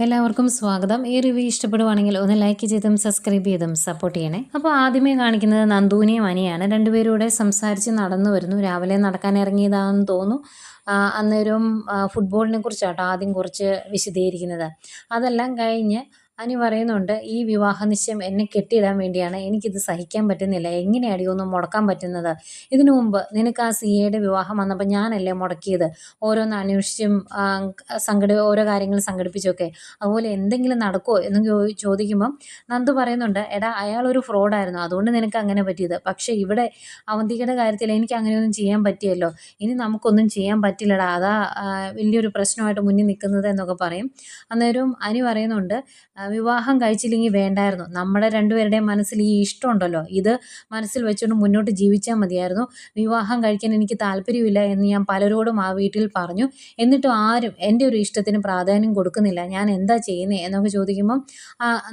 എല്ലാവർക്കും സ്വാഗതം. ഈ റിവ്യൂ ഇഷ്ടപ്പെടുവാണെങ്കിൽ ഒന്ന് ലൈക്ക് ചെയ്തും സബ്സ്ക്രൈബ് ചെയ്തും സപ്പോർട്ട് ചെയ്യണേ. അപ്പോൾ ആദ്യമേ കാണിക്കുന്നത് നന്ദുവിനെയും അനിയാണ്. രണ്ടുപേരൂടെ സംസാരിച്ച് നടന്നു വരുന്നു. രാവിലെ നടക്കാൻ ഇറങ്ങിയതാണെന്ന് തോന്നുന്നു. അന്നേരം ഫുട്ബോളിനെ കുറിച്ചാട്ടോ ആദ്യം കുറച്ച് വിശദീകരിക്കുന്നത്. അതെല്ലാം കഴിഞ്ഞ് അനി പറയുന്നുണ്ട്, ഈ വിവാഹ നിശ്ചയം എന്നെ കെട്ടിയിടാൻ വേണ്ടിയാണ്, എനിക്കിത് സഹിക്കാൻ പറ്റുന്നില്ല, എങ്ങനെയാടി ഒന്നും മുടക്കാൻ പറ്റുന്നത്? ഇതിനു മുമ്പ് നിനക്ക് ആ സിയയുടെ വിവാഹം വന്നപ്പോൾ ഞാനല്ലേ മുടക്കിയത്, ഓരോന്ന് അന്വേഷിച്ചും ഓരോ കാര്യങ്ങൾ സംഘടിപ്പിച്ചൊക്കെ. അതുപോലെ എന്തെങ്കിലും നടക്കുമോ എന്ന് ചോദിക്കുമ്പം നന്ദു പറയുന്നുണ്ട്, എടാ അയാളൊരു ഫ്രോഡായിരുന്നു, അതുകൊണ്ട് നിനക്ക് അങ്ങനെ പറ്റിയത്. പക്ഷേ ഇവിടെ അവന്തികയുടെ കാര്യത്തിൽ എനിക്ക് അങ്ങനെയൊന്നും ചെയ്യാൻ പറ്റിയല്ലോ, ഇനി നമുക്കൊന്നും ചെയ്യാൻ പറ്റില്ലടാ, അതാ വലിയൊരു പ്രശ്നമായിട്ട് മുന്നിൽ നിൽക്കുന്നത് എന്നൊക്കെ പറയും. അന്നേരം അനി പറയുന്നുണ്ട്, വിവാഹം കഴിച്ചില്ലെങ്കിൽ വേണ്ടായിരുന്നു, നമ്മുടെ രണ്ടുപേരുടെയും മനസ്സിൽ ഈ ഇഷ്ടമുണ്ടല്ലോ, ഇത് മനസ്സിൽ വെച്ചുകൊണ്ട് മുന്നോട്ട് ജീവിച്ചാൽ മതിയായിരുന്നു. വിവാഹം കഴിക്കാൻ എനിക്ക് താല്പര്യമില്ല എന്ന് ഞാൻ പലരോടും ആ വീട്ടിൽ പറഞ്ഞു, എന്നിട്ടും ആരും എൻ്റെ ഒരു ഇഷ്ടത്തിന് പ്രാധാന്യം കൊടുക്കുന്നില്ല, ഞാൻ എന്താ ചെയ്യുന്നത് എന്നൊക്കെ ചോദിക്കുമ്പം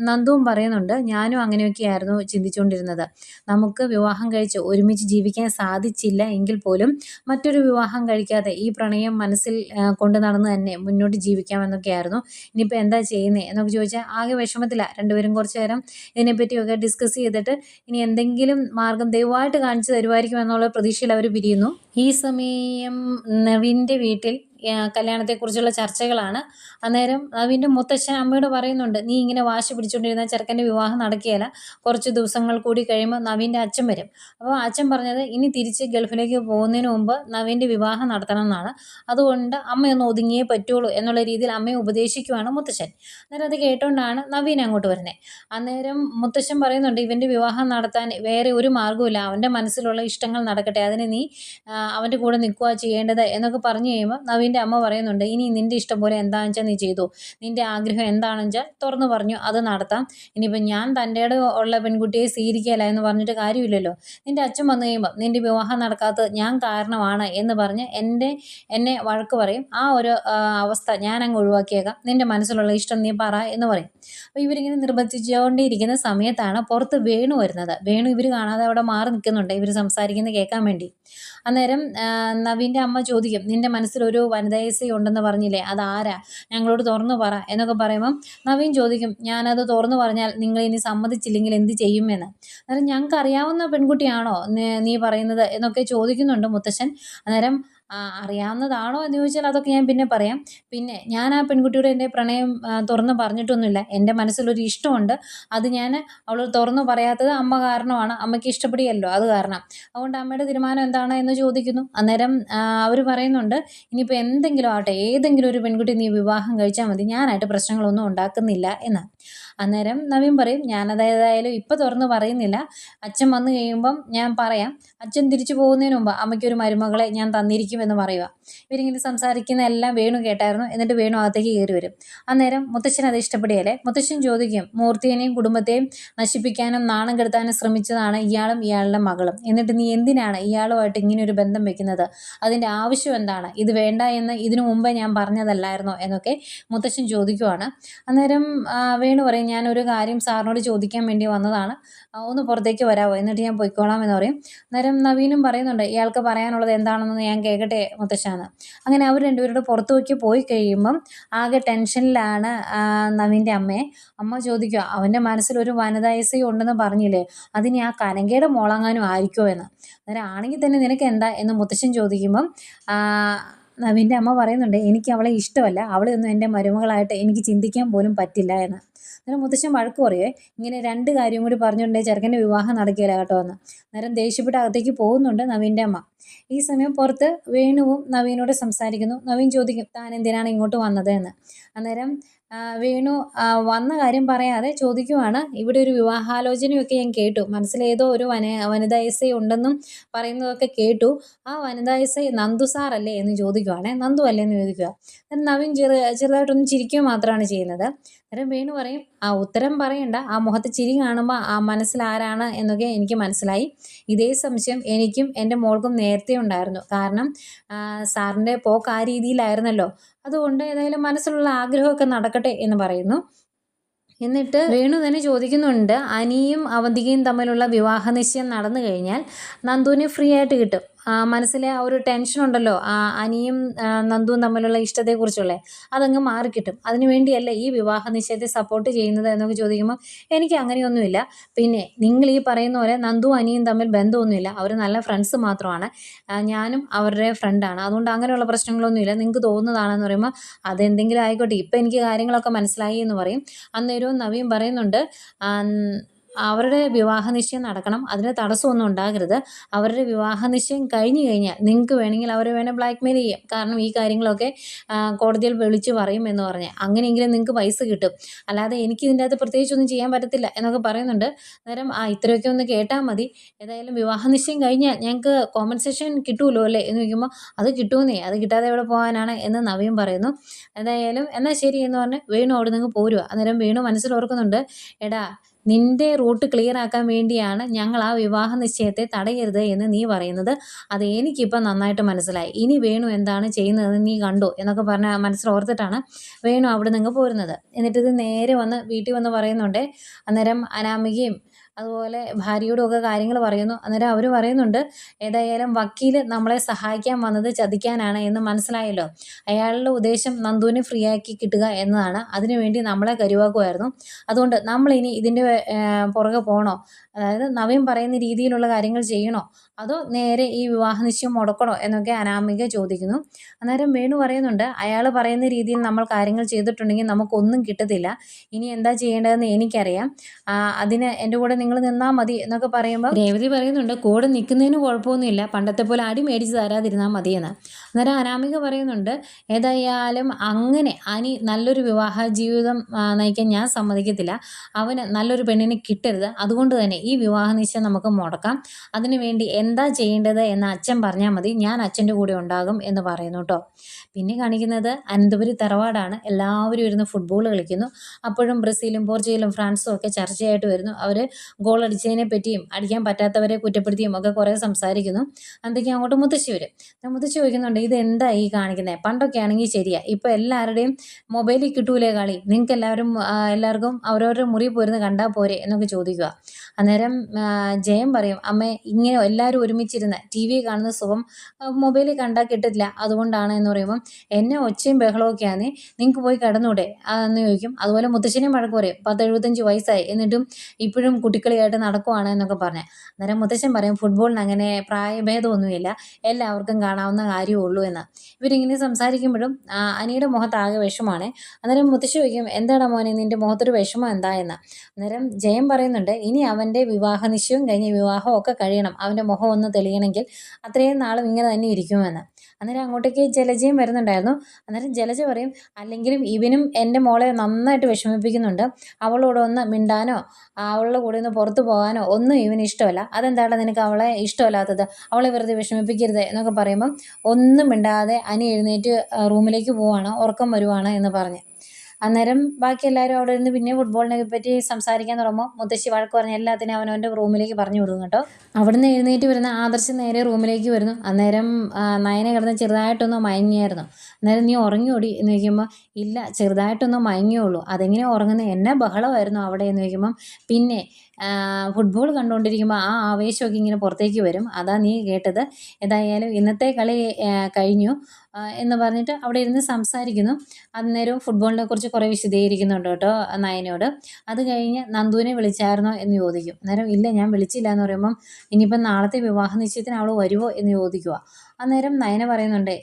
നന്ദുവും പറയുന്നുണ്ട്, ഞാനും അങ്ങനെയൊക്കെയായിരുന്നു ചിന്തിച്ചുകൊണ്ടിരുന്നത്. നമുക്ക് വിവാഹം കഴിച്ച് ഒരുമിച്ച് ജീവിക്കാൻ സാധിച്ചില്ല എങ്കിൽ പോലും മറ്റൊരു വിവാഹം കഴിക്കാതെ ഈ പ്രണയം മനസ്സിൽ കൊണ്ട് നടന്ന് തന്നെ മുന്നോട്ട് ജീവിക്കാമെന്നൊക്കെയായിരുന്നു. ഇനിയിപ്പോൾ എന്താ ചെയ്യുന്നത് എന്നൊക്കെ ചോദിച്ചാൽ ആകെ വിഷമത്തിലാണ് രണ്ടുപേരും. കുറച്ച് നേരം ഇതിനെപ്പറ്റിയൊക്കെ ഡിസ്കസ് ചെയ്തിട്ട് ഇനി എന്തെങ്കിലും മാർഗം ദയവായിട്ട് കാണിച്ചു തരുമായിരിക്കും എന്നുള്ള പ്രതീക്ഷയിൽ അവർ പിരിയുന്നു. ഈ സമയം നവീൻ്റെ വീട്ടിൽ കല്യാണത്തെക്കുറിച്ചുള്ള ചർച്ചകളാണ്. അന്നേരം നവീൻ്റെ മുത്തച്ഛൻ അമ്മയോട് പറയുന്നുണ്ട്, നീ ഇങ്ങനെ വാശി പിടിച്ചുകൊണ്ടിരുന്ന ചെറുക്കൻ്റെ വിവാഹം നടക്കുകയില്ല, കുറച്ച് ദിവസങ്ങൾ കൂടി കഴിയുമ്പോൾ നവീൻ്റെ അച്ഛൻ വരും. അപ്പോൾ അച്ഛൻ പറഞ്ഞത് ഇനി തിരിച്ച് ഗൾഫിലേക്ക് പോകുന്നതിന് മുമ്പ് നവീൻ്റെ വിവാഹം നടത്തണം എന്നാണ്, അതുകൊണ്ട് അമ്മയൊന്ന് ഒതുങ്ങിയേ പറ്റുള്ളൂ എന്നുള്ള രീതിയിൽ അമ്മയെ ഉപദേശിക്കുവാണ് മുത്തച്ഛൻ. അന്നേരം അത് കേട്ടുകൊണ്ടാണ് നവീൻ അങ്ങോട്ട് വരുന്നത്. അന്നേരം മുത്തച്ഛൻ പറയുന്നുണ്ട്, ഇവൻ്റെ വിവാഹം നടത്താൻ വേറെ ഒരു മാർഗ്ഗമില്ല, അവൻ്റെ മനസ്സിലുള്ള ഇഷ്ടങ്ങൾ നടക്കട്ടെ, അതിന് നീ അവൻ്റെ കൂടെ നിൽക്കുക ചെയ്യേണ്ടത് എന്നൊക്കെ പറഞ്ഞു കഴിയുമ്പോൾ നവീൻ്റെ അമ്മ പറയുന്നുണ്ട്, ഇനി നിൻ്റെ ഇഷ്ടം പോലെ എന്താണെന്ന് വെച്ചാൽ നീ ചെയ്തു, നിൻ്റെ ആഗ്രഹം എന്താണെന്ന് വെച്ചാൽ തുറന്നു പറഞ്ഞു, അത് നടത്താം. ഇനിയിപ്പോൾ ഞാൻ തൻ്റെ ഉള്ള പെൺകുട്ടിയെ സ്വീകരിക്കുകയില്ല എന്ന് പറഞ്ഞിട്ട് കാര്യമില്ലല്ലോ. നിൻ്റെ അച്ഛൻ വന്നു കഴിയുമ്പോൾ നിൻ്റെ വിവാഹം നടക്കാത്തത് ഞാൻ കാരണമാണ് എന്ന് പറഞ്ഞ് എന്നെ വഴക്ക് പറയും. ആ ഒരു അവസ്ഥ ഞാൻ അങ്ങ് ഒഴിവാക്കിയേക്കാം, നിൻ്റെ മനസ്സിലുള്ള ഇഷ്ടം നീ പറ എന്ന് പറയും. അപ്പോൾ ഇവരിങ്ങനെ നിർബന്ധിച്ചുകൊണ്ടിരിക്കുന്ന സമയത്താണ് പുറത്ത് വേണു വരുന്നത്. വേണു ഇവർ കാണാതെ അവിടെ മാറി നിൽക്കുന്നുണ്ട്, ഇവർ സംസാരിക്കുന്നത് കേൾക്കാൻ വേണ്ടി. അന്നേരം നവീൻ്റെ അമ്മ ചോദിക്കും, നിൻ്റെ മനസ്സിലൊരു വനിതാ എസ് ഉണ്ടെന്ന് പറഞ്ഞില്ലേ, അതാരാ, ഞങ്ങളോട് തുറന്നു പറ എന്നൊക്കെ പറയുമ്പം നവീൻ ചോദിക്കും, ഞാനത് തുറന്നു പറഞ്ഞാൽ നിങ്ങൾ ഇനി സമ്മതിച്ചില്ലെങ്കിൽ എന്ത് ചെയ്യുമെന്ന്. അന്നേരം ഞങ്ങൾക്ക് അറിയാവുന്ന പെൺകുട്ടിയാണോ നീ പറയുന്നത് എന്നൊക്കെ ചോദിക്കുന്നുണ്ട് മുത്തശ്ശൻ. അന്നേരം അറിയാവുന്നതാണോ എന്ന് ചോദിച്ചാൽ അതൊക്കെ ഞാൻ പിന്നെ പറയാം. പിന്നെ ഞാൻ ആ പെൺകുട്ടിയോട് എൻ്റെ പ്രണയം തുറന്ന് പറഞ്ഞിട്ടൊന്നുമില്ല, എൻ്റെ മനസ്സിലൊരു ഇഷ്ടമുണ്ട്, അത് ഞാൻ അവൾ തുറന്നു പറയാത്തത് അമ്മ കാരണമാണ്, അമ്മയ്ക്ക് ഇഷ്ടപ്പെടുകയല്ലോ അത് കാരണം, അതുകൊണ്ട് അമ്മയുടെ തീരുമാനം എന്താണ് എന്ന് ചോദിക്കുന്നു. അന്നേരം അവർ പറയുന്നുണ്ട്, ഇനിയിപ്പോൾ എന്തെങ്കിലും ആവട്ടെ, ഏതെങ്കിലും ഒരു പെൺകുട്ടി നീ വിവാഹം കഴിച്ചാൽ മതി, ഞാനായിട്ട് പ്രശ്നങ്ങളൊന്നും ഉണ്ടാക്കുന്നില്ല എന്ന്. അന്നേരം നവീൻ പറയും, ഞാനതേതായാലും ഇപ്പം തുറന്ന് പറയുന്നില്ല, അച്ഛൻ വന്നു കഴിയുമ്പം ഞാൻ പറയാം, അച്ഛൻ തിരിച്ചു പോകുന്നതിന് മുമ്പ് അമ്മയ്ക്കൊരു മരുമകളെ ഞാൻ തന്നിരിക്കുമെന്ന് പറയുക. ഇവരിങ്ങനെ സംസാരിക്കുന്ന എല്ലാം വേണു കേട്ടായിരുന്നു. എന്നിട്ട് വേണു അകത്തേക്ക് കയറി വരും. അന്നേരം മുത്തശ്ശൻ അത് ഇഷ്ടപ്പെടുകയല്ലേ. മുത്തശ്ശൻ ചോദിക്കും, മൂർത്തിയെയും കുടുംബത്തെയും നശിപ്പിക്കാനും നാണം കെടുത്താനും ശ്രമിച്ചതാണ് ഇയാളും ഇയാളുടെ മകളും, എന്നിട്ട് നീ എന്തിനാണ് ഇയാളുമായിട്ട് ഇങ്ങനെ ഒരു ബന്ധം വെക്കുന്നത്, അതിൻ്റെ ആവശ്യം എന്താണ്, ഇത് വേണ്ട എന്ന് ഇതിനു മുമ്പേ ഞാൻ പറഞ്ഞതല്ലായിരുന്നോ എന്നൊക്കെ മുത്തശ്ശൻ ചോദിക്കുവാണ്. അന്നേരം വേണു പറയും, ഞാനൊരു കാര്യം സാറിനോട് ചോദിക്കാൻ വേണ്ടി വന്നതാണ്, ഒന്ന് പുറത്തേക്ക് വരാമോ, എന്നിട്ട് ഞാൻ പൊയ്ക്കോളാം എന്ന് പറയും. അന്നേരം നവീനും പറയുന്നുണ്ട്, ഇയാൾക്ക് പറയാനുള്ളത് എന്താണെന്ന് ഞാൻ കേൾക്കട്ടെ മുത്തശ്ശാന്ന്. അങ്ങനെ അവർ രണ്ടുപേരുടെ പുറത്തേക്ക് പോയി കഴിയുമ്പം ആകെ ടെൻഷനിലാണ് നവീൻ്റെ അമ്മയെ. അമ്മ ചോദിക്കുക, അവൻ്റെ മനസ്സിലൊരു വനിതാ എസ് ഉണ്ടെന്ന് പറഞ്ഞില്ലേ, അതിന് ആ കനകയുടെ മോളങ്ങാനും ആയിരിക്കുമോ എന്ന്. അന്നേരം ആണെങ്കിൽ തന്നെ നിനക്ക് എന്താ എന്ന് മുത്തശ്ശൻ ചോദിക്കുമ്പം നവീൻ്റെ അമ്മ പറയുന്നുണ്ട്, എനിക്ക് അവളെ ഇഷ്ടമല്ല, അവളെ ഒന്നും എൻ്റെ മരുമകളായിട്ട് എനിക്ക് ചിന്തിക്കാൻ പോലും പറ്റില്ല എന്ന്. അന്നേരം മുത്തശ്ശൻ വഴക്ക് പറയുവേ, ഇങ്ങനെ രണ്ട് കാര്യം കൂടി പറഞ്ഞിട്ടുണ്ടെങ്കിൽ ചെറുക്കൻ്റെ വിവാഹം നടക്കുകയില്ല കേട്ടോ എന്ന്. അന്നേരം ദേഷ്യപ്പെട്ട് അകത്തേക്ക് പോകുന്നുണ്ട് നവീൻ്റെ അമ്മ. ഈ സമയം പുറത്ത് വേണുവും നവീനോട് സംസാരിക്കുന്നു. നവീൻ ചോദിക്കും, താൻ എന്തിനാണ് ഇങ്ങോട്ട് വന്നത് എന്ന്. അന്നേരം വേണു വന്ന കാര്യം പറയാതെ ചോദിക്കുവാണ്, ഇവിടെ ഒരു വിവാഹാലോചനയൊക്കെ ഞാൻ കേട്ടു, മനസ്സിലേതോ ഒരു വനിതാ എസ് ഉണ്ടെന്നും പറയുന്നതൊക്കെ കേട്ടു, ആ വനിതാ എസ് നന്ദു സാറല്ലേ എന്ന് ചോദിക്കുവാണേ. നന്ദു അല്ലേ എന്ന് ചോദിക്കുക. നവീൻ ചെറുതായിട്ടൊന്നും ചിരിക്കുക മാത്രമാണ് ചെയ്യുന്നത്. അന്നേരം വേണു പറയും, ഉത്തരം പറയണ്ട, ആ മുഖത്ത് ചിരി കാണുമ്പോൾ ആ മനസ്സിൽ ആരാണ് എന്നൊക്കെ എനിക്ക് മനസ്സിലായി. ഇതേ സംശയം എനിക്കും എൻ്റെ മോൾക്കും നേരത്തെ ഉണ്ടായിരുന്നു, കാരണം സാറിൻ്റെ പോക്ക് ആ രീതിയിലായിരുന്നല്ലോ, അതുകൊണ്ട് ഏതായാലും മനസ്സിലുള്ള ആഗ്രഹമൊക്കെ നടക്കട്ടെ എന്ന് പറയുന്നു. എന്നിട്ട് വേണു തന്നെ ചോദിക്കുന്നുണ്ട്, അനിയും അവന്തികയും തമ്മിലുള്ള വിവാഹ നിശ്ചയം നടന്നു കഴിഞ്ഞാൽ നന്ദുവിനെ ഫ്രീ ആയിട്ട് കിട്ടും, മനസ്സിലെ ആ ഒരു ടെൻഷനുണ്ടല്ലോ, അനിയും നന്ദുവും തമ്മിലുള്ള ഇഷ്ടത്തെക്കുറിച്ചുള്ള, അതങ്ങ് മാറിക്കിട്ടും. അതിനു വേണ്ടിയല്ല ഈ വിവാഹ നിശ്ചയത്തെ സപ്പോർട്ട് ചെയ്യുന്നത് എന്നൊക്കെ ചോദിക്കുമ്പോൾ എനിക്ക് അങ്ങനെയൊന്നുമില്ല. പിന്നെ നിങ്ങൾ ഈ പറയുന്ന പോലെ നന്ദുവും അനിയും തമ്മിൽ ബന്ധമൊന്നുമില്ല. അവർ നല്ല ഫ്രണ്ട്സ് മാത്രമാണ്. ഞാനും അവരുടെ ഫ്രണ്ടാണ്. അതുകൊണ്ട് അങ്ങനെയുള്ള പ്രശ്നങ്ങളൊന്നുമില്ല. നിങ്ങൾക്ക് തോന്നുന്നതാണെന്ന് പറയുമ്പോൾ അതെന്തെങ്കിലും ആയിക്കോട്ടെ, ഇപ്പം എനിക്ക് കാര്യങ്ങളൊക്കെ മനസ്സിലായി എന്ന് പറയും. അന്നേരവും നവീൻ പറയുന്നുണ്ട്, അവരുടെ വിവാഹ നിശ്ചയം നടക്കണം, അതിന് തടസ്സമൊന്നും ഉണ്ടാകരുത്. അവരുടെ വിവാഹ നിശ്ചയം കഴിഞ്ഞു കഴിഞ്ഞാൽ നിങ്ങൾക്ക് വേണമെങ്കിൽ അവരെ ബ്ലാക്ക് മെയിൽ ചെയ്യാം. കാരണം ഈ കാര്യങ്ങളൊക്കെ കോടതിയിൽ വിളിച്ച് പറയും എന്ന് പറഞ്ഞ്, അങ്ങനെയെങ്കിലും നിങ്ങൾക്ക് പൈസ കിട്ടും. അല്ലാതെ എനിക്ക് ഇതിൻ്റെ അകത്ത് പ്രത്യേകിച്ചൊന്നും ചെയ്യാൻ പറ്റത്തില്ല എന്നൊക്കെ പറയുന്നുണ്ട്. അന്നേരം ഇത്രയൊക്കെ ഒന്ന് കേട്ടാൽ മതി. ഏതായാലും വിവാഹ നിശ്ചയം കഴിഞ്ഞാൽ ഞങ്ങൾക്ക് കോമ്പൻസേഷൻ കിട്ടുമല്ലോ അല്ലേ എന്ന് ചോദിക്കുമ്പോൾ അത് കിട്ടുമെന്നേ, അത് കിട്ടാതെ എവിടെ പോകാനാണ് എന്ന് നവീൻ പറയുന്നു. ഏതായാലും എന്നാൽ ശരി എന്ന് പറഞ്ഞ് വേണു അവിടെ നിന്ന് പോരുക. അന്നേരം വേണു മനസ്സിലോർക്കുന്നുണ്ട്, എടാ നിന്റെ റൂട്ട് ക്ലിയർ ആക്കാൻ വേണ്ടിയാണ് ഞങ്ങൾ ആ വിവാഹ നിശ്ചയത്തെ തടയരുത് എന്ന് നീ പറയുന്നത്. അത് എനിക്കിപ്പം നന്നായിട്ട് മനസ്സിലായി. ഇനി വേണു എന്താണ് ചെയ്യുന്നതെന്ന് നീ കണ്ടോ എന്നൊക്കെ പറഞ്ഞ മനസ്സിലോർത്തിട്ടാണ് വേണു അവിടെ നിന്ന് പോരുന്നത്. എന്നിട്ടിത് നേരെ വന്ന് വീട്ടിൽ വന്ന് പറയുന്നുണ്ട്. അന്നേരം അനാമികയും അതുപോലെ ഭാര്യയോടും ഒക്കെ കാര്യങ്ങൾ പറയുന്നു. അന്നേരം അവർ പറയുന്നുണ്ട്, ഏതായാലും വക്കീൽ നമ്മളെ സഹായിക്കാൻ വന്നത് ചതിക്കാനാണ് എന്ന് മനസ്സിലായല്ലോ. അയാളുടെ ഉദ്ദേശം നന്ദുവിനെ ഫ്രീ ആക്കി കിട്ടുക എന്നതാണ്. അതിനുവേണ്ടി നമ്മളെ കരുവാക്കുമായിരുന്നു. അതുകൊണ്ട് നമ്മളിനി ഇതിൻ്റെ പുറകെ പോകണോ? അതായത് നവീൻ പറയുന്ന രീതിയിലുള്ള കാര്യങ്ങൾ ചെയ്യണോ, അതോ നേരെ ഈ വിവാഹ നിശ്ചയം മുടക്കണോ എന്നൊക്കെ അനാമിക ചോദിക്കുന്നു. അന്നേരം വേണു പറയുന്നുണ്ട്, അയാൾ പറയുന്ന രീതിയിൽ നമ്മൾ കാര്യങ്ങൾ ചെയ്തിട്ടുണ്ടെങ്കിൽ നമുക്കൊന്നും കിട്ടത്തില്ല. ഇനി എന്താ ചെയ്യേണ്ടതെന്ന് എനിക്കറിയാം. അതിന് എൻ്റെ കൂടെ നിങ്ങൾ നിന്നാൽ മതി എന്നൊക്കെ പറയുമ്പോൾ രേവതി പറയുന്നുണ്ട്, കൂടെ നിൽക്കുന്നതിന് കുഴപ്പമൊന്നുമില്ല, പണ്ടത്തെ പോലെ അടി മേടിച്ച് തരാതിരുന്നാൽ മതിയെന്ന്. അന്നേരം അനാമിക പറയുന്നുണ്ട്, ഏതായാലും അങ്ങനെ അനി നല്ലൊരു വിവാഹ ജീവിതം നയിക്കാൻ ഞാൻ സമ്മതിക്കത്തില്ല. അവന് നല്ലൊരു പെണ്ണിനെ കിട്ടരുത്. അതുകൊണ്ട് തന്നെ ഈ വിവാഹ നിശ്ചയം നമുക്ക് മുടക്കാം. അതിനുവേണ്ടി എന്താ ചെയ്യേണ്ടത് എന്ന് അച്ഛൻ പറഞ്ഞാൽ മതി, ഞാൻ അച്ഛൻ്റെ കൂടെ ഉണ്ടാകും എന്ന് പറയുന്നു കേട്ടോ. പിന്നെ കാണിക്കുന്നത് അനന്തപുരി തറവാടാണ്. എല്ലാവരും ഇരുന്ന് ഫുട്ബോൾ കളിക്കുന്നു. അപ്പോഴും ബ്രസീലും പോർച്ചുഗലും ഫ്രാൻസും ഒക്കെ ചർച്ചയായിട്ട് വരുന്നു. അവർ ഗോൾ അടിച്ചതിനെ പറ്റിയും അടിക്കാൻ പറ്റാത്തവരെ കുറ്റപ്പെടുത്തിയും ഒക്കെ കുറേ സംസാരിക്കുന്നു. അതൊക്കെ അങ്ങോട്ട് മുത്തശ്ശി വരും. മുത്തശ്ശി ചോദിക്കുന്നുണ്ട്, ഇത് എന്താ ഈ കാണിക്കുന്നത്? പണ്ടൊക്കെ ആണെങ്കിൽ ശരിയാ, ഇപ്പോൾ എല്ലാവരുടെയും മൊബൈലിൽ കിട്ടൂലേ കളി, നിങ്ങൾക്ക് എല്ലാവർക്കും അവരവരുടെ മുറി പോരുന്ന് കണ്ടാൽ പോരെ എന്നൊക്കെ ചോദിക്കുക. അന്നേരം ജയം പറയും, അമ്മേ ഇങ്ങനെ എല്ലാവരും ഒരുമിച്ചിരുന്ന് ടി വി കാണുന്ന സുഖം മൊബൈലിൽ കണ്ടാൽ കിട്ടില്ല, അതുകൊണ്ടാണ് എന്ന് പറയുമ്പം എന്നെ ഒച്ചയും ബഹളമൊക്കെയാണ്, നിങ്ങൾക്ക് പോയി കിടന്നൂടെ എന്ന് ചോദിക്കും. അതുപോലെ മുത്തശ്ശനെയും വഴക്ക് പറയും, 10-75 വയസ്സായി എന്നിട്ടും ഇപ്പോഴും കുട്ടിക്കളിയായിട്ട് നടക്കുവാണ് എന്നൊക്കെ പറഞ്ഞ്. അന്നേരം മുത്തശ്ശൻ പറയും, ഫുട്ബോളിന് അങ്ങനെ പ്രായഭേദമൊന്നുമില്ല, എല്ലാവർക്കും കാണാവുന്ന കാര്യമേ ഉള്ളൂ എന്ന്. ഇവരിങ്ങനെ സംസാരിക്കുമ്പോഴും അനിയുടെ മുഖത്താകെ വിഷമാണ്. അന്നേരം മുത്തശ്ശി ചോദിക്കും, എന്താടാ മോനെ നിൻ്റെ മുഖത്തൊരു വിഷമം എന്താ എന്ന്. അന്നേരം ജയം പറയുന്നുണ്ട്, ഇനി അവൻ്റെ വിവാഹ നിശ്ചയവും കഴിഞ്ഞ് വിവാഹമൊക്കെ കഴിയണം, അവൻ്റെ മുഖം ഒന്ന് തെളിയണമെങ്കിൽ അത്രയും നാളും ഇങ്ങനെ തന്നെ ഇരിക്കുമെന്ന്. അന്നേരം അങ്ങോട്ടേക്ക് ജലജയും വരുന്നുണ്ടായിരുന്നു. അന്നേരം ജലജ പറയും, അല്ലെങ്കിലും ഇവനും എൻ്റെ മോളെ നന്നായിട്ട് വിഷമിപ്പിക്കുന്നുണ്ട്, അവളോട് ഒന്ന് മിണ്ടാനോ അവളുടെ കൂടെ ഒന്ന് പുറത്തു പോകാനോ ഒന്നും ഇവന് ഇഷ്ടമല്ല. അതെന്താണ് നിനക്ക് അവളെ ഇഷ്ടമല്ലാത്തത്? അവളെ വെറുതെ വിഷമിപ്പിക്കരുത് എന്നൊക്കെ പറയുമ്പം ഒന്നും മിണ്ടാതെ അനി എഴുന്നേറ്റ് റൂമിലേക്ക് പോവാണ്, ഉറക്കം വരുവാണ് എന്ന് പറഞ്ഞ്. അന്നേരം ബാക്കി എല്ലാവരും അവിടെ ഇരുന്ന് പിന്നെ ഫുട്ബോളിനെ പറ്റി സംസാരിക്കാൻ തുടങ്ങുമ്പോൾ മുത്തശ്ശി വഴക്ക് പറഞ്ഞ് എല്ലാത്തിനും അവനവൻ്റെ റൂമിലേക്ക് പറഞ്ഞു വിടും കേട്ടോ. അവിടുന്ന് എഴുന്നേറ്റ് വരുന്ന ആദർശ് നേരെ റൂമിലേക്ക് വരുന്നു. അന്നേരം നയന കിടന്ന് ചെറുതായിട്ടൊന്ന് മയങ്ങിയായിരുന്നു. അന്നേരം നീ ഉറങ്ങിയോടി എന്ന് ചോദിക്കുമ്പോൾ ഇല്ല ചെറുതായിട്ടൊന്ന് മയങ്ങിയുള്ളൂ. അതെങ്ങനെ ഉറങ്ങുന്നത്, എന്നെ ബഹളമായിരുന്നു അവിടെ എന്ന് ചോദിക്കുമ്പം പിന്നെ ഫുട്ബോൾ കണ്ടുകൊണ്ടിരിക്കുമ്പോൾ ആ ആവേശമൊക്കെ ഇങ്ങനെ പുറത്തേക്ക് വരും, അതാ നീ കേട്ടത്. ഏതായാലും ഇന്നത്തെ കളി കഴിഞ്ഞു എന്ന് പറഞ്ഞിട്ട് അവിടെ ഇരുന്ന് സംസാരിക്കുന്നു. അന്നേരം ഫുട്ബോളിനെ കുറിച്ച് കുറേ വിശദീകരിക്കുന്നുണ്ട് കേട്ടോ നയനോട്. അത് കഴിഞ്ഞ് നന്ദുവിനെ വിളിച്ചായിരുന്നോ എന്ന് ചോദിക്കും. അന്നേരം ഇല്ല ഞാൻ വിളിച്ചില്ല എന്ന് പറയുമ്പം ഇനിയിപ്പം നാളത്തെ വിവാഹ നിശ്ചയത്തിന് അവൾ വരുമോ എന്ന് ചോദിക്കുക. അന്നേരം നയന പറയുന്നുണ്ട്,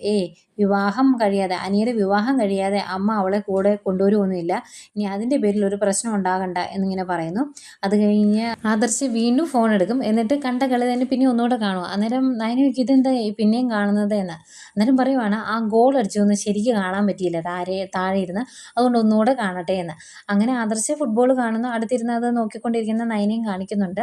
വിവാഹം കഴിയാതെ അനിയുടെ വിവാഹം കഴിയാതെ അമ്മ അവളെ കൂടെ കൊണ്ടുവരുമൊന്നുമില്ല, ഇനി അതിൻ്റെ പേരിൽ ഒരു പ്രശ്നം ഉണ്ടാകണ്ട എന്നിങ്ങനെ പറയുന്നു. അത് കഴിഞ്ഞ് ആദർശ് വീണ്ടും ഫോൺ എടുക്കും. എന്നിട്ട് കണ്ട കളി തന്നെ പിന്നെ ഒന്നുകൂടെ കാണുക. അന്നേരം നയനയ്ക്ക് ഇതെന്താ പിന്നെയും കാണുന്നത് എന്ന്. അന്നേരം പറയുവാണ്, ആ ഗോൾ അടിച്ചൊന്നും ശരിക്കും കാണാൻ പറ്റിയില്ല, താഴെ ഇരുന്ന്, അതുകൊണ്ട് ഒന്നുകൂടെ കാണട്ടെ എന്ന്. അങ്ങനെ ആദർശ് ഫുട്ബോൾ കാണുന്നു. അടുത്തിരുന്ന് അത് നോക്കിക്കൊണ്ടിരിക്കുന്ന നയനയും കാണിക്കുന്നുണ്ട്.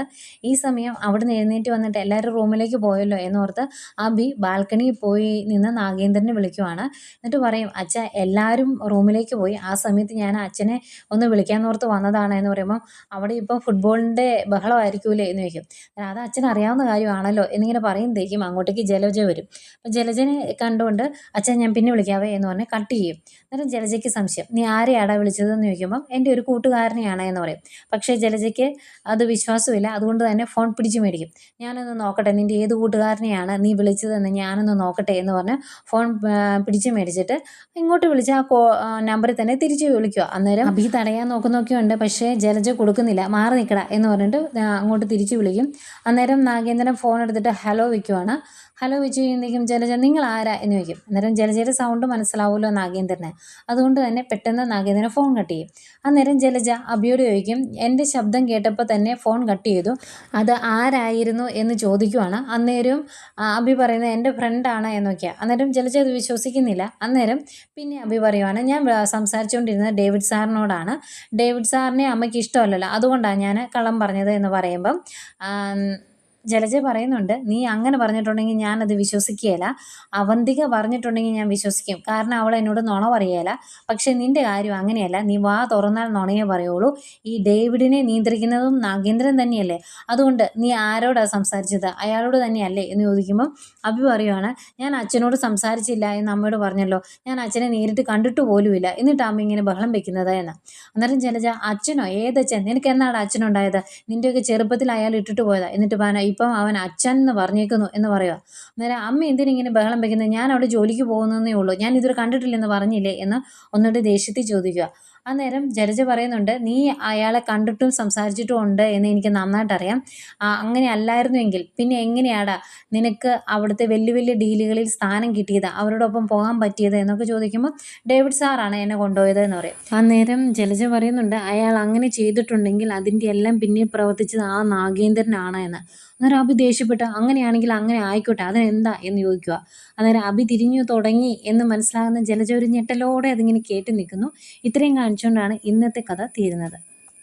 ഈ സമയം അവിടുന്ന് എഴുന്നേറ്റ് വന്നിട്ട് എല്ലാവരും റൂമിലേക്ക് പോയല്ലോ എന്നോർത്ത് അബി ബാൽക്കണിയിൽ പോയി നിന്ന് നാഗേന്ദ്രനെ വിളിക്കുവാണ്. എന്നിട്ട് പറയും, അച്ഛാ എല്ലാവരും റൂമിലേക്ക് പോയി, ആ സമയത്ത് ഞാൻ അച്ഛനെ ഒന്ന് വിളിക്കാന്നോർത്ത് വന്നതാണ് എന്ന് പറയുമ്പം, അവിടെ ഇപ്പോൾ ഫുട്ബോളിൻ്റെ ബഹളമായിരിക്കൂലേ എന്ന് ചോദിക്കും. അത് അച്ഛന് അറിയാവുന്ന കാര്യമാണല്ലോ എന്നിങ്ങനെ പറയുമ്പോഴത്തേക്കും അങ്ങോട്ടേക്ക് ജലജ വരും. അപ്പം ജലജനെ കണ്ടുകൊണ്ട്, അച്ഛൻ ഞാൻ പിന്നെ വിളിക്കാവേ എന്ന് പറഞ്ഞ് കട്ട് ചെയ്യും. അന്നേരം ജലജയ്ക്ക് സംശയം, നീ ആരെയാടാ വിളിച്ചതെന്ന് ചോദിക്കുമ്പം എൻ്റെ ഒരു കൂട്ടുകാരനെയാണ് എന്ന് പറയും. പക്ഷേ ജലജയ്ക്ക് അത് വിശ്വാസമില്ല. അതുകൊണ്ട് തന്നെ ഫോൺ പിടിച്ച് മേടിക്കും. ഞാനൊന്ന് നോക്കട്ടെ നിൻ്റെ ഏത് കൂട്ടുകാരനെയാണ് നീ വിളിച്ചതെന്ന് ഞാനൊന്ന് നോക്കട്ടെ എന്ന് പറഞ്ഞ് ഫോൺ പിടിച്ച് മേടിച്ചിട്ട് ഇങ്ങോട്ട് വിളിച്ച് ആ നമ്പറിൽ തന്നെ തിരിച്ച് വിളിക്കുക. അന്നേരം അഭി തടയാൻ നോക്കുന്നൊക്കെയുണ്ട്. പക്ഷേ ജലജ കൊടുക്കുന്നില്ല. മാറി നിൽക്കടാ എന്ന് പറഞ്ഞിട്ട് അങ്ങോട്ട് തിരിച്ച് വിളിക്കും. അന്നേരം നാഗേന്ദ്രൻ ഫോൺ എടുത്തിട്ട് ഹലോ വയ്ക്കുവാണ്. ഹലോ വെച്ച് കഴിയുമ്പോഴേക്കും ജലജ നിങ്ങൾ ആരാ എന്ന് ചോദിക്കും. അന്നേരം ജലജയുടെ സൗണ്ട് മനസ്സിലാവുമല്ലോ നാഗേന്ദ്രന്. അതുകൊണ്ട് തന്നെ പെട്ടെന്ന് നാഗേന്ദ്രൻ ഫോൺ കട്ട് ചെയ്യും. അന്നേരം ജലജ അഭിയോട് ചോദിക്കും, എൻ്റെ ശബ്ദം കേട്ടപ്പോൾ തന്നെ ഫോൺ കട്ട് ചെയ്തു, അത് ആരായിരുന്നു എന്ന് ചോദിക്കുവാണ്. അന്നേരം അഭി പറയുന്നത് എൻ്റെ ഫ്രണ്ടാണ് എന്നൊക്കെയാണ്. അന്നേരം ജലജ അത് വിശ്വസിക്കുന്നില്ല. അന്നേരം പിന്നെ അഭി പറയുവാണ്, ഞാൻ സംസാരിച്ചുകൊണ്ടിരുന്നത് ഡേവിഡ് സാറിനോടാണ്. ഡേവിഡ് സാറിനെ അമ്മയ്ക്ക് ഇഷ്ടമല്ലല്ലോ, അതുകൊണ്ടാണ് ഞാൻ കള്ളം പറഞ്ഞത് എന്ന് പറയുമ്പം ജലജ പറയുന്നുണ്ട്, നീ അങ്ങനെ പറഞ്ഞിട്ടുണ്ടെങ്കിൽ ഞാനത് വിശ്വസിക്കുകയില്ല. അവന്തിക പറഞ്ഞിട്ടുണ്ടെങ്കിൽ ഞാൻ വിശ്വസിക്കും, കാരണം അവൾ എന്നോട് നുണ പറയുകയില്ല. പക്ഷേ നിൻ്റെ കാര്യം അങ്ങനെയല്ല, നീ വാ തുറന്നാൽ നുണയേ പറയുള്ളൂ. ഈ ഡേവിഡിനെ നിയന്ത്രിക്കുന്നതും നാഗേന്ദ്രൻ തന്നെയല്ലേ, അതുകൊണ്ട് നീ ആരോടാണ് സംസാരിച്ചത്, അയാളോട് തന്നെയല്ലേ എന്ന് ചോദിക്കുമ്പം അഭി പറയുവാണ്, ഞാൻ അച്ഛനോട് സംസാരിച്ചില്ല എന്ന് അമ്മയോട് പറഞ്ഞല്ലോ, ഞാൻ അച്ഛനെ നേരിട്ട് കണ്ടിട്ട് പോലുമില്ല, എന്നിട്ട് അമ്മ ഇങ്ങനെ ബഹളം വെക്കുന്നത് എന്ന്. അന്നേരം ജലജ, അച്ഛനോ, ഏതച്ഛൻ, നിനക്ക് എന്നാണ് അച്ഛനുണ്ടായത്, നിൻ്റെയൊക്കെ ചെറുപ്പത്തിൽ അയാൾ ഇട്ടിട്ട് പോയതാ, എന്നിട്ട് ഇപ്പം അവൻ അച്ഛൻ എന്ന് പറഞ്ഞേക്കുന്നു എന്ന് പറയുക. അന്നേരം അമ്മ എന്തിനിങ്ങനെ ബഹളം വെക്കുന്നത്, ഞാൻ അവിടെ ജോലിക്ക് പോകുന്നതേ ഉള്ളൂ, ഞാൻ ഇതുവരെ കണ്ടിട്ടില്ലെന്ന് പറഞ്ഞില്ലേ എന്ന് ഒന്നുകൂടി ദേഷ്യത്തിൽ ചോദിക്കുക. അന്നേരം ജലജ പറയുന്നുണ്ട്, നീ അയാളെ കണ്ടിട്ടും സംസാരിച്ചിട്ടും ഉണ്ട് എന്ന് എനിക്ക് നന്നായിട്ടറിയാം. അങ്ങനെ അല്ലായിരുന്നുവെങ്കിൽ പിന്നെ എങ്ങനെയാടാ നിനക്ക് അവിടുത്തെ വലിയ വലിയ ഡീലുകളിൽ സ്ഥാനം കിട്ടിയത്, അവരോടൊപ്പം പോകാൻ പറ്റിയത് എന്നൊക്കെ ചോദിക്കുമ്പോൾ ഡേവിഡ് സാറാണ് എന്നെ കൊണ്ടുപോയത് എന്ന് പറയും. അന്നേരം ജലജ പറയുന്നുണ്ട്, അയാൾ അങ്ങനെ ചെയ്തിട്ടുണ്ടെങ്കിൽ അതിൻ്റെ എല്ലാം പിന്നിൽ പ്രവർത്തിച്ചത് ആ നാഗേന്ദ്രനാണ് എന്ന്. അന്നേരം അഭി ദേഷ്യപ്പെട്ട്, അങ്ങനെയാണെങ്കിൽ അങ്ങനെ ആയിക്കോട്ടെ, അതിനെന്താ എന്ന് ചോദിക്കുക. അന്നേരം അഭി തിരിഞ്ഞു തുടങ്ങി എന്ന് മനസ്സിലാകുന്ന ജലജ ഒരു ഞെട്ടലോടെ അതിങ്ങനെ കേട്ട് നിൽക്കുന്നു. ഇത്രയും കാണിച്ചുകൊണ്ടാണ് ഇന്നത്തെ കഥ തീരുന്നത്.